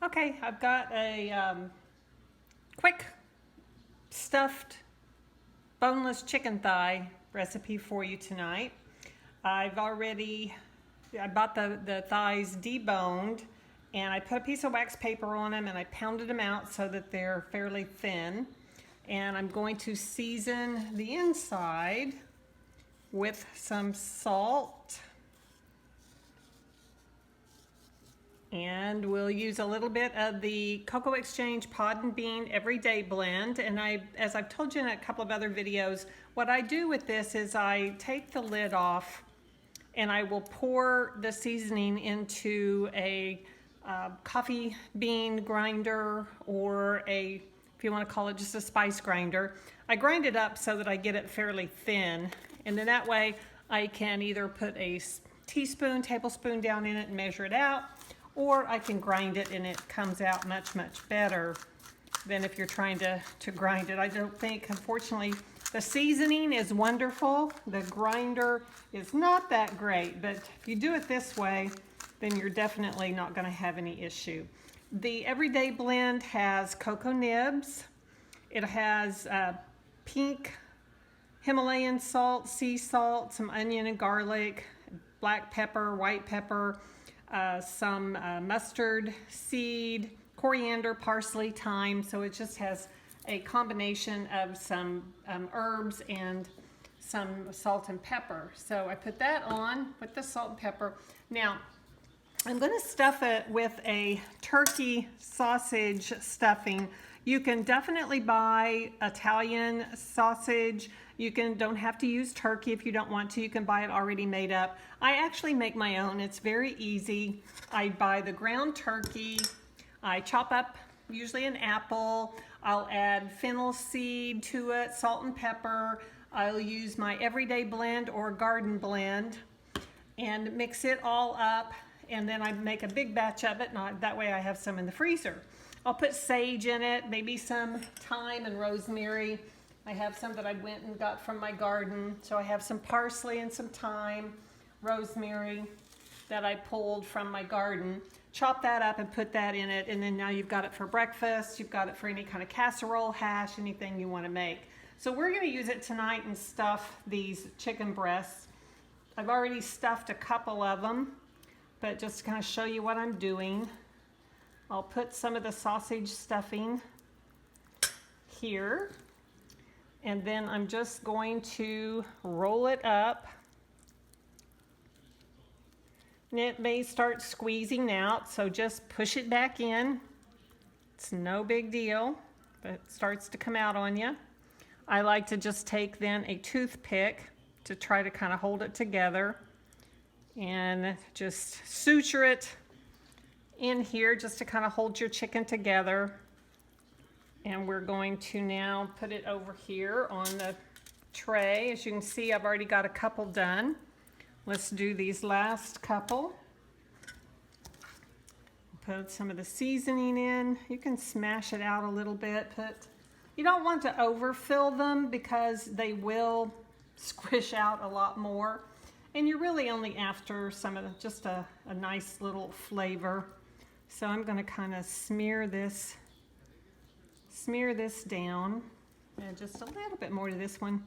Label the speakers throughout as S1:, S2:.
S1: Okay, I've got a quick stuffed boneless chicken thigh recipe for you tonight. I bought the thighs deboned, and I put a piece of wax paper on them and I pounded them out so that they're fairly thin. And I'm going to season the inside with some salt. And we'll use a little bit of the Cocoa Exchange Pod and Bean Everyday blend. And as I've told you in a couple of other videos, what I do with this is I take the lid off and I will pour the seasoning into a coffee bean grinder, or if you want to call it just a spice grinder. I grind it up so that I get it fairly thin. And then that way I can either put a tablespoon down in it and measure it out, or I can grind it and it comes out much, much better than if you're trying to grind it. I don't think, unfortunately, the seasoning is wonderful. The grinder is not that great, but if you do it this way, then you're definitely not gonna have any issue. The Everyday blend has cocoa nibs. It has pink Himalayan salt, sea salt, some onion and garlic, black pepper, white pepper, some mustard seed, coriander, parsley, thyme. So it just has a combination of some herbs and some salt and pepper. So I put that on with the salt and pepper. Now, I'm going to stuff it with a turkey sausage stuffing. You can definitely buy Italian sausage. You don't have to use turkey if you don't want to. You can buy it already made up. I actually make my own. It's very easy. I buy the ground turkey. I chop up usually an apple. I'll add fennel seed to it, salt and pepper. I'll use my Everyday blend or garden blend and mix it all up. And then I make a big batch of it, and that way I have some in the freezer. I'll put sage in it, maybe some thyme and rosemary. I have some that I went and got from my garden. So I have some parsley and some thyme, rosemary that I pulled from my garden. Chop that up and put that in it, and then now you've got it for breakfast. You've got it for any kind of casserole, hash, anything you want to make. So we're going to use it tonight and stuff these chicken breasts. I've already stuffed a couple of them, but just to kind of show you what I'm doing, I'll put some of the sausage stuffing here, and then I'm just going to roll it up. And it may start squeezing out, so just push it back in. It's no big deal, but it starts to come out on you. I like to just take then a toothpick to try to kind of hold it together and just suture it in here just to kind of hold your chicken together. And we're going to now put it over here on the tray. As you can see, I've already got a couple done. Let's do these last couple. Put some of the seasoning in. You can smash it out a little bit. You don't want to overfill them because they will squish out a lot more. And you're really only after just a nice little flavor. So I'm going to kind of smear this down, and just a little bit more to this one.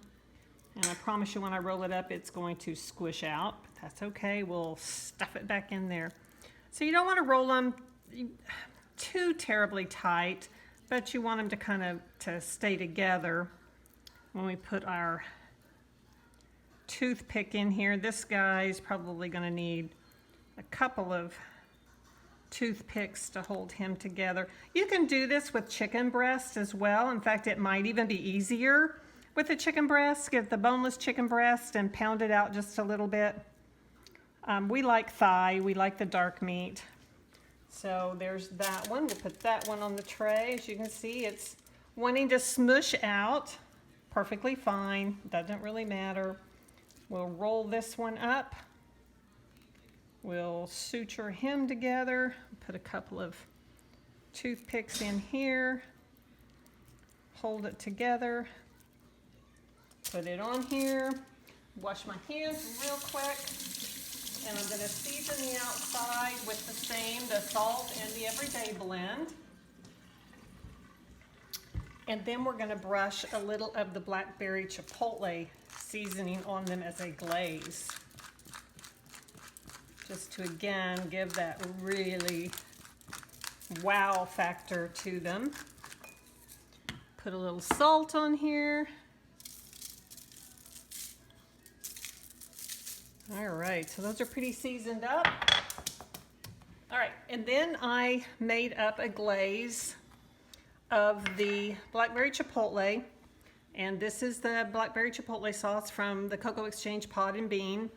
S1: And I promise you, when I roll it up, it's going to squish out. But that's okay. We'll stuff it back in there. So you don't want to roll them too terribly tight, but you want them to kind of stay together when we put our toothpick in here. This guy's probably going to need a couple of toothpicks to hold him together. You can do this with chicken breast as well. In fact, it might even be easier with the chicken breast. Get the boneless chicken breast and pound it out just a little bit. We like thigh. We like the dark meat. So there's that one. We'll put that one on the tray. As you can see, it's wanting to smush out. Perfectly fine. Doesn't really matter. We'll roll this one up. We'll suture him together. Put a couple of toothpicks in here. Hold it together. Put it on here. Wash my hands real quick. And I'm going to season the outside with the salt and the Everyday blend. And then we're going to brush a little of the Blackberry Chipotle seasoning on them as a glaze. Just to, again, give that really wow factor to them. Put a little salt on here. All right, so those are pretty seasoned up. All right, and then I made up a glaze of the Blackberry Chipotle, and this is the Blackberry Chipotle sauce from the Cocoa Exchange Pod and Bean.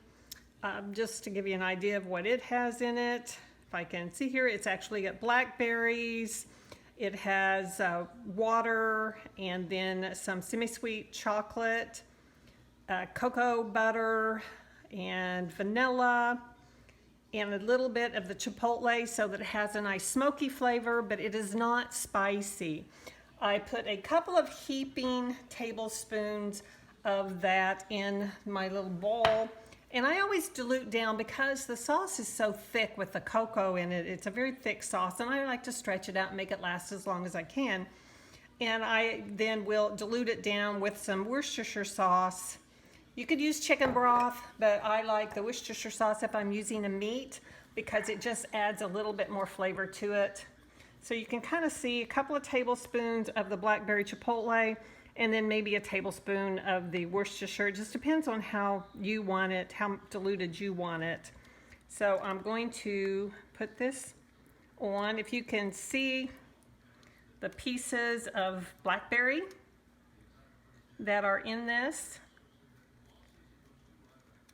S1: Just to give you an idea of what it has in it, if I can see here, it's actually got blackberries, it has water, and then some semi-sweet chocolate, cocoa butter, and vanilla, and a little bit of the chipotle so that it has a nice smoky flavor, but it is not spicy. I put a couple of heaping tablespoons of that in my little bowl, and I always dilute down because the sauce is so thick with the cocoa in it. It's a very thick sauce, and I like to stretch it out and make it last as long as I can. And I then will dilute it down with some Worcestershire sauce. You could use chicken broth, but I like the Worcestershire sauce if I'm using a meat because it just adds a little bit more flavor to it. So you can kind of see a couple of tablespoons of the Blackberry Chipotle and then maybe a tablespoon of the Worcestershire. It just depends on how you want it, how diluted you want it. So I'm going to put this on. If you can see the pieces of blackberry that are in this.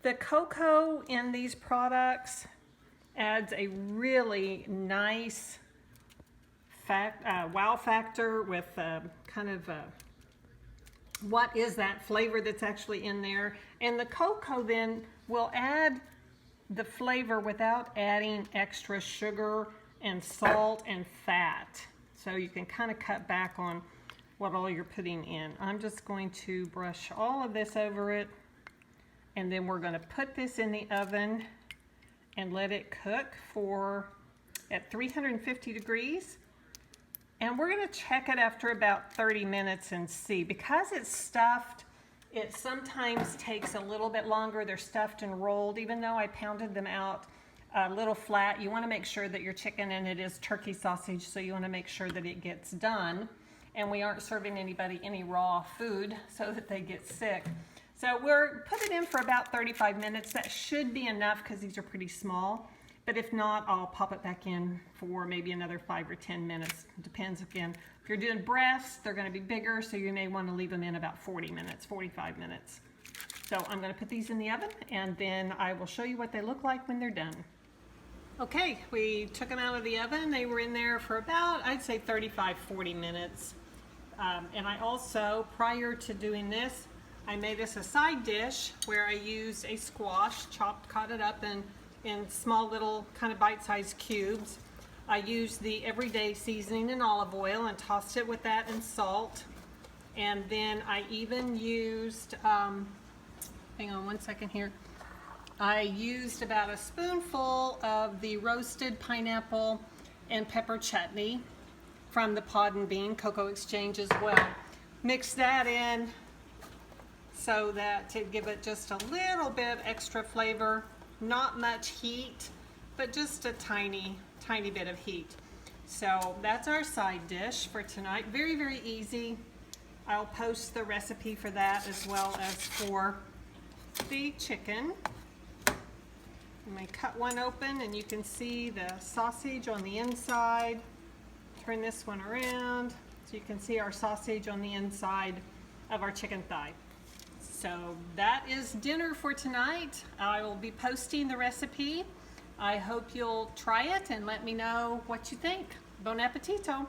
S1: The cocoa in these products adds a really nice wow factor with kind of what is that flavor that's actually in there. And the cocoa then will add the flavor without adding extra sugar and salt and fat. So you can kind of cut back on what all you're putting in. I'm just going to brush all of this over it. And then we're going to put this in the oven and let it cook at 350 degrees. And we're going to check it after about 30 minutes and see. Because it's stuffed, it sometimes takes a little bit longer. They're stuffed and rolled. Even though I pounded them out a little flat, you want to make sure that your chicken, and it is turkey sausage, so you want to make sure that it gets done. And we aren't serving anybody any raw food so that they get sick. So we're putting it in for about 35 minutes. That should be enough because these are pretty small. But if not, I'll pop it back in for maybe another 5 or 10 minutes. It depends again. If you're doing breasts, they're going to be bigger, so you may want to leave them in about 40 minutes, 45 minutes. So I'm going to put these in the oven, and then I will show you what they look like when they're done. Okay, we took them out of the oven. They were in there for about, I'd say 35, 40 minutes. And I also, prior to doing this, I made this a side dish where I used a squash, cut it up in small little kind of bite-sized cubes. I used the Everyday seasoning and olive oil and tossed it with that and salt. And then I even used, hang on one second here. I used about a spoonful of the roasted pineapple and pepper chutney from the Pod and Bean Cocoa Exchange as well. Mix that in so that to give it just a little bit extra flavor, not much heat, but just a tiny bit of heat. So that's our side dish for tonight. Very, very easy. I'll post the recipe for that as well as for the chicken. I'm going to cut one open and you can see the sausage on the inside. Turn this one around so you can see our sausage on the inside of our chicken thigh. So that is dinner for tonight. I will be posting the recipe. I hope you'll try it and let me know what you think. Bon appetito!